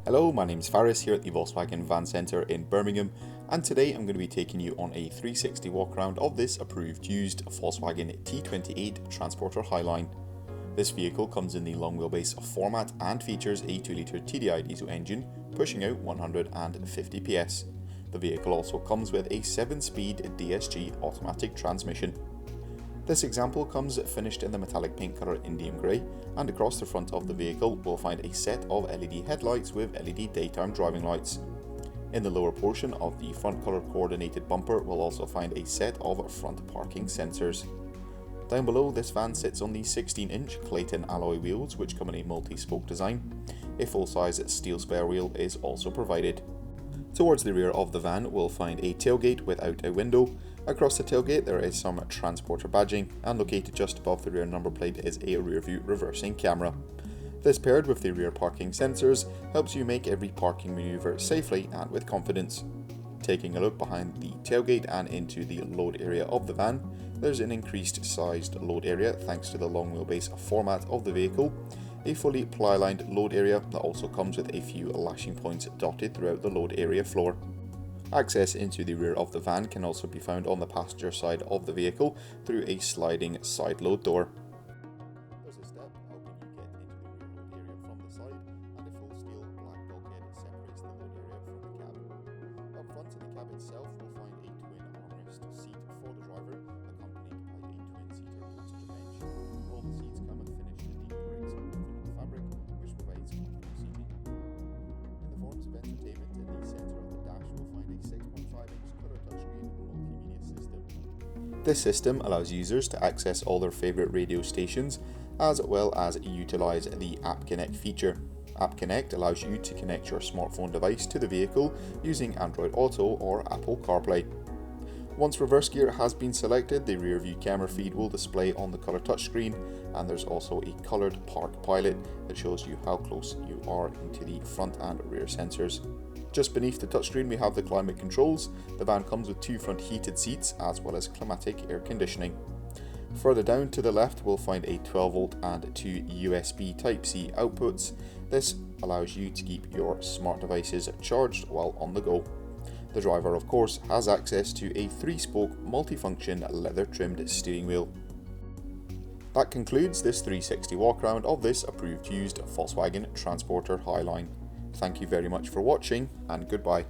Hello, my name is Faris here at the Volkswagen Van Centre in Birmingham, and today I'm going to be taking you on a 360 walk around of this approved used Volkswagen T28 Transporter Highline. This vehicle comes in the long wheelbase format and features a 2-litre TDI diesel engine pushing out 150 PS. The vehicle also comes with a 7-speed DSG automatic transmission. This example comes finished in the metallic paint colour Indium Grey, and across the front of the vehicle we'll find a set of LED headlights with LED daytime driving lights. In the lower portion of the front colour coordinated bumper we'll also find a set of front parking sensors. Down below, this van sits on the 16-inch Clayton alloy wheels which come in a multi-spoke design. A full-size steel spare wheel is also provided. Towards the rear of the van we'll find a tailgate without a window. Across the tailgate there is some transporter badging, and located just above the rear number plate is a rear view reversing camera. This, paired with the rear parking sensors, helps you make every parking manoeuvre safely and with confidence. Taking a look behind the tailgate and into the load area of the van, there's an increased sized load area thanks to the long wheelbase format of the vehicle, a fully ply-lined load area that also comes with a few lashing points dotted throughout the load area floor. Access into the rear of the van can also be found on the passenger side of the vehicle through a sliding side load door. There's a step helping you get into the rear load area from the side, and a full steel black bulkhead separates the load area from the cab. Up front in the cab itself we'll find a twin armrest seat for the driver, accompanied by a twin-seater passenger bench. All the seats come finished in the bricks and woven fabric, which provides comfortable seating. In the forms of entertainment, in the centre of the dash we'll find a 6.5-inch colour touchscreen multimedia system. This system allows users to access all their favourite radio stations, as well as utilise the App Connect feature. App Connect allows you to connect your smartphone device to the vehicle using Android Auto or Apple CarPlay. Once reverse gear has been selected, the rear view camera feed will display on the colour touchscreen, and there's also a coloured park pilot that shows you how close you are into the front and rear sensors. Just beneath the touchscreen we have the climate controls. The van comes with 2 front heated seats as well as climatic air conditioning. Further down to the left we'll find a 12V and 2 USB Type-C outputs. This allows you to keep your smart devices charged while on the go. The driver, of course, has access to a 3-spoke multifunction leather trimmed steering wheel. That concludes this 360 walk around of this approved used Volkswagen Transporter Highline. Thank you very much for watching, and goodbye.